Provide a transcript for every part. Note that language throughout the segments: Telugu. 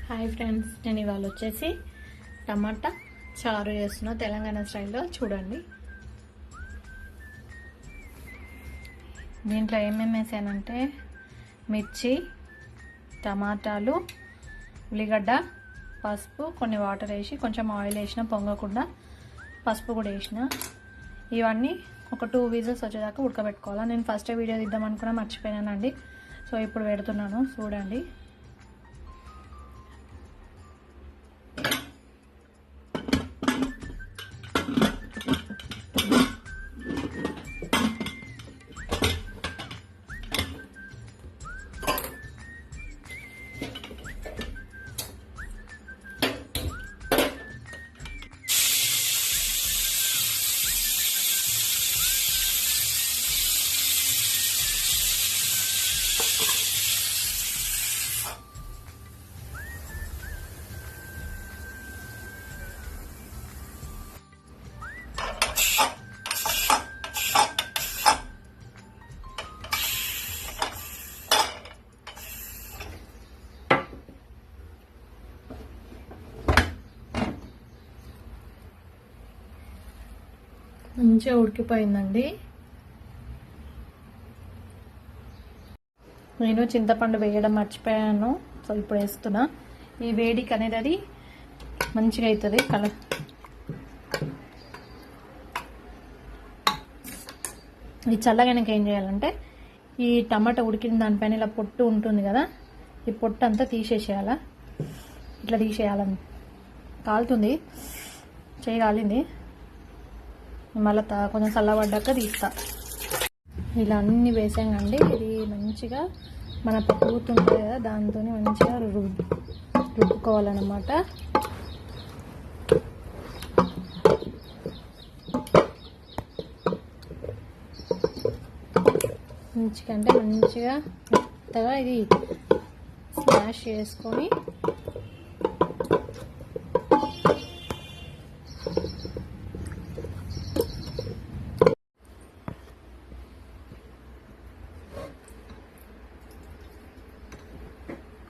హాయ్ ఫ్రెండ్స్, నేను ఇవాళ వచ్చేసి టమాటా చారు చేస్తున్నా తెలంగాణ స్టైల్లో. చూడండి దీంట్లో ఏమేమి వేసానంటే మిర్చి, టమాటాలు, ఉల్లిగడ్డ, పసుపు, కొన్ని వాటర్ వేసి కొంచెం ఆయిల్ వేసిన పొంగకుండా, పసుపు కూడా వేసిన. ఇవన్నీ ఒక 2 విజిల్స్ వచ్చేదాకా ఉడకబెట్టుకోవాలి. నేను ఫస్ట్ వీడియో తీద్దాం అనుకున్నా, మర్చిపోయానండి. సో ఇప్పుడు పెడుతున్నాను, చూడండి. మంచిగా ఉడికిపోయిందండి. నేను చింతపండు వేయడం మర్చిపోయాను, సో ఇప్పుడు వేస్తున్నా. ఈ వేడికి అనేది అది మంచిగా అవుతుంది కలర్. ఇది చల్లగానికి ఏం చేయాలంటే, ఈ టమాటా ఉడికిన దానిపైన ఇలా పొట్టు ఉంటుంది కదా, ఈ పొట్టు అంతా తీసేసేయాలా. ఇట్లా తీసేయాలని. కాలుతుంది, చేయి కాలింది. మళ్ళీ కొంచెం చల్లబడ్డాక తీస్తా. ఇలా అన్నీ వేసామండి. ఇది మంచిగా మన పూర్తుంటుంది కదా, దాంతో మంచిగా రుబ్బుకోవాలన్నమాట. మంచిగా అంటే మంచిగా మెత్తగా ఇది స్మాష్ చేసుకొని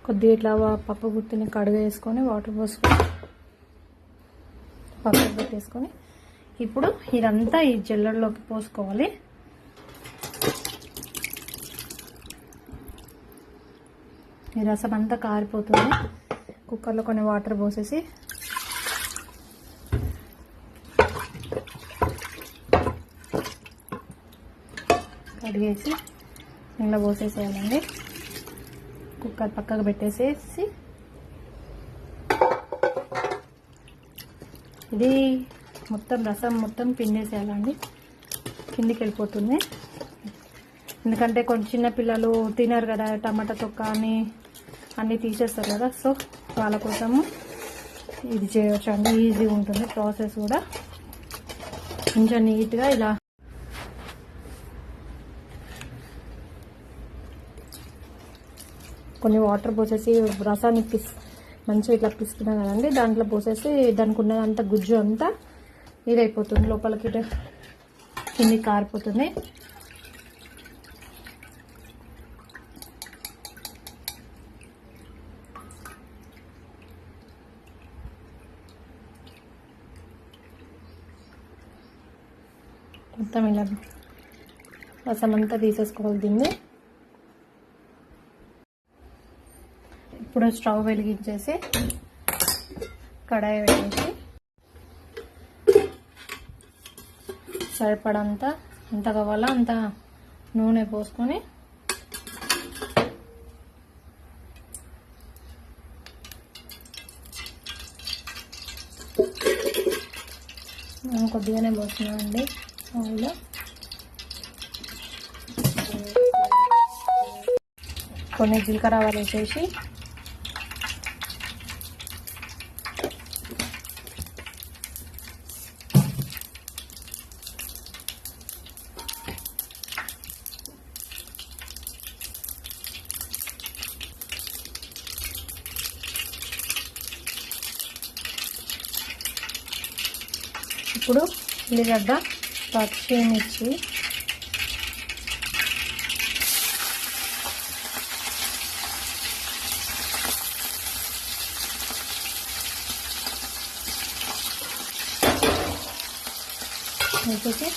కొద్దిగా ఇట్లా పప్పు గుత్తిని కడుగు వేసుకొని వాటర్ పోసుకొని పక్కకు పెట్టేసుకొని ఇప్పుడు ఇదంతా ఈ జల్లెడలోకి పోసుకోవాలి. ఈ రసం అంతా కారిపోతుంది. కుక్కర్లో కొన్ని వాటర్ పోసేసి కడిగేసి ఇంట్లో పోసేసేయాలండి. కుక్కర్ పక్కకు పెట్టేసేసి ఇది మొత్తం రసం మొత్తం పిండేసేయాలండి. కిందికి వెళ్ళిపోతుంది. ఎందుకంటే కొంచెం చిన్న పిల్లలు తినరు కదా, టమాటా తొక్క అని అన్నీ తీసేస్తారు కదా. సో వాళ్ళ కోసము ఇది చేయవచ్చు అండి. ఈజీ ఉంటుంది ప్రాసెస్ కూడా. కొంచెం నీట్గా ఇలా కొన్ని వాటర్ పోసేసి రసాన్ని మంచిగా ఇట్లా పిసుకున్నా కదండి, దాంట్లో పోసేసి దానికి ఉన్నదంతా గుజ్జు అంతా ఇదైపోతుంది, లోపలికి కిందికి కారిపోతుంది. మొత్తం ఇలా రసం అంతా తీసేసుకోవాలి దీన్ని. ఇప్పుడు స్టవ్ వెలిగించేసి కడాయి పెట్టేసి సరిపడంత ఎంత కావాలో అంత నూనె పోసుకొని నేను కొద్దిగానే పోస్తున్నానండి ఆయిల్. కొన్ని జీలకర్ర ఆవాలు వేసేసి ఇప్పుడు ఉల్లిగడ్డ, పచ్చిమిర్చి, వేసేసి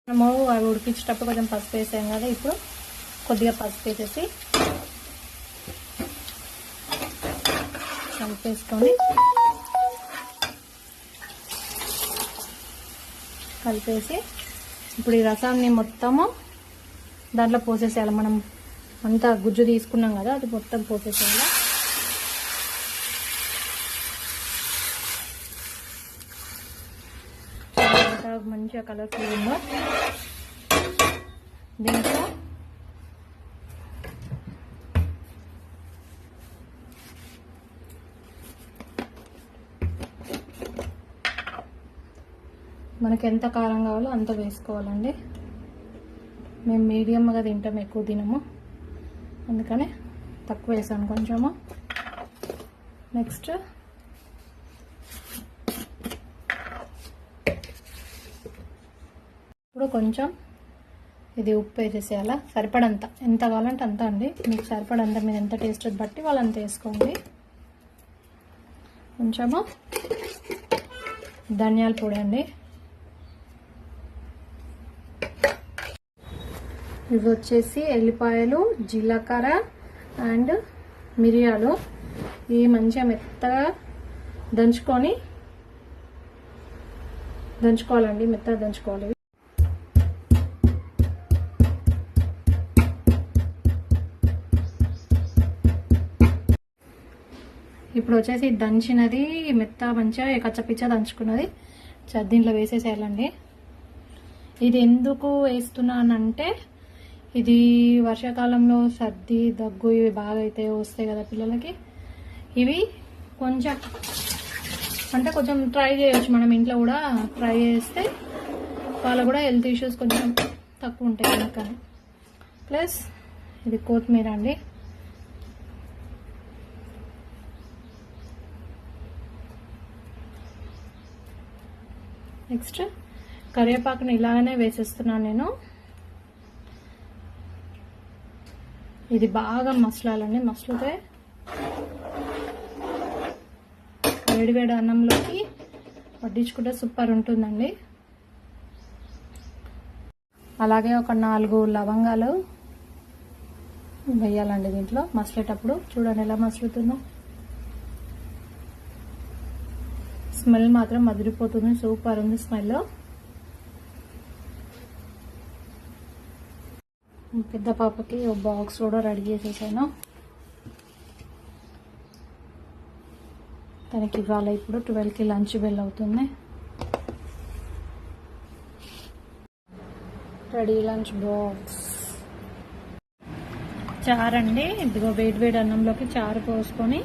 మనము అవి ఉడికించేటప్పుడు కొంచెం పసుపు వేసాం కదా, ఇప్పుడు కొద్దిగా పసుపు వేసేసి కలిపేసి ఇప్పుడు ఈ రసాన్ని మొత్తము దాంట్లో పోసేసేయాలి. మనం అంతా గుజ్జు తీసుకున్నాం కదా, అది మొత్తం పోసేసేయాలి. మంచిగా కలర్ఫుల్ ఉందో దీంట్లో మనకి ఎంత కారం కావాలో అంత వేసుకోవాలండి. మేము మీడియంగా తింటాం, ఎక్కువ తినము, అందుకనే తక్కువ వేసాను కొంచెము. నెక్స్ట్ ఇప్పుడు కొంచెం ఇది ఉప్పు వేసేసేయాలా, సరిపడంత, ఎంత కావాలంటే అంత అండి. మీకు సరిపడంత, మీరు ఎంత టేస్ట్ బట్టి వాళ్ళంత వేసుకోండి. కొంచెము ధనియాల పొడి అండి, ఇవి వచ్చేసి ఎల్లిపాయలు, జీలకర్ర అండ్ మిరియాలు. ఇవి మంచిగా మెత్తగా దంచుకోవాలండి, మెత్తగా దంచుకోవాలి. ఇప్పుడు వచ్చేసి దంచినది మెత్తగా మంచిగా కచ్చపిచ్చ దంచుకున్నది దీంట్లో వేసేసేయాలండి. ఇది ఎందుకు వేస్తున్నానంటే, ఇది వర్షాకాలంలో సర్ది, దగ్గు ఇవి బాగా అయితే వస్తాయి కదా పిల్లలకి. ఇవి కొంచెం అంటే కొంచెం ట్రై చేయొచ్చు, మనం ఇంట్లో కూడా ట్రై చేస్తే వాళ్ళకు కూడా హెల్త్ ఇష్యూస్ కొంచెం తక్కువ ఉంటాయి అందుకని. ప్లస్ ఇది కొత్తిమీర అండి, నెక్స్ట్ కరివేపాకుని ఇలానే వేసేస్తున్నాను నేను. ఇది బాగా మసలాలండి, మసలితే వేడివేడి అన్నంలోకి వడ్డించుకుంటే సూపర్ ఉంటుందండి. అలాగే ఒక 4 లవంగాలు వేయాలండి దీంట్లో మసలేటప్పుడు. చూడండి ఎలా మసలుతుందో, స్మెల్ మాత్రం మదిరిపోతుంది, సూపర్ ఉంది స్మెల్. పెద్ద పాపకి ఒక బాక్స్ కూడా రెడీ చేసేసాను, తనకి ఇవాళ ఇప్పుడు 12కి లంచ్ బెల్ అవుతుంది. Ready lunch box. చారు అండి, ఇదిగో వేడి అన్నంలోకి చారు పోసుకొని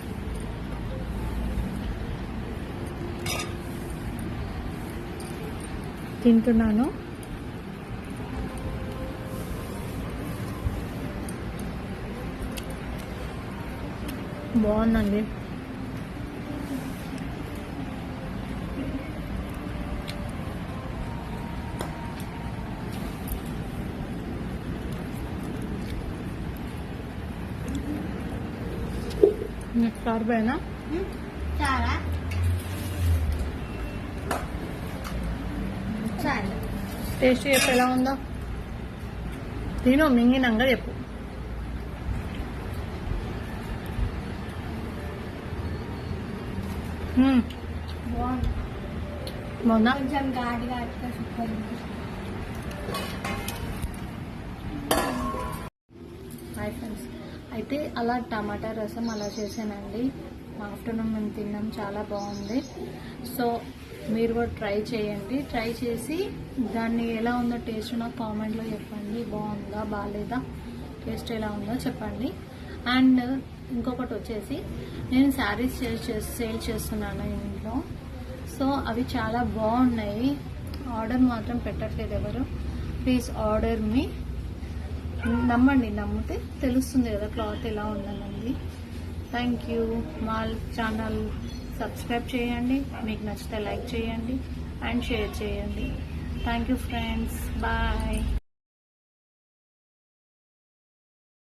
తింటున్నాను. బాగుందండి. సరిపోయినా చాలా టేస్ట్ చెప్పు ఎలా ఉందో, తిను మింగినంగా చెప్పు. బాగుందా? కొంచెం ఘాటుగా సూపర్ ఉంది. హాయ్ ఫ్రెండ్స్, అయితే అలా టమాటా రసం అలా చేశానండి. ఆఫ్టర్నూన్ మేము తిన్నాం, చాలా బాగుంది. సో మీరు కూడా ట్రై చేయండి. ట్రై చేసి దాన్ని ఎలా ఉందో టేస్ట్ నాకు కామెంట్లో చెప్పండి. బాగుందా బాగాలేదా, టేస్ట్ ఎలా ఉందో చెప్పండి. అండ్ ఇంకొకటి వచ్చేసి నేను శారీస్ సేల్ చేస్తున్నాను ఇంట్లో. సో అవి చాలా బాగున్నాయి, ఆర్డర్ మాత్రం పెట్టట్లేదు ఎవరు. Please order me. నమ్మండి, నమ్మితే తెలుస్తుంది కదా క్లాత్ ఎలా ఉందన్నది. Thank you. మా ఛానల్ సబ్స్క్రైబ్ చేయండి, మీకు నచ్చితే లైక్ చేయండి అండ్ షేర్ చేయండి. Thank you friends, bye.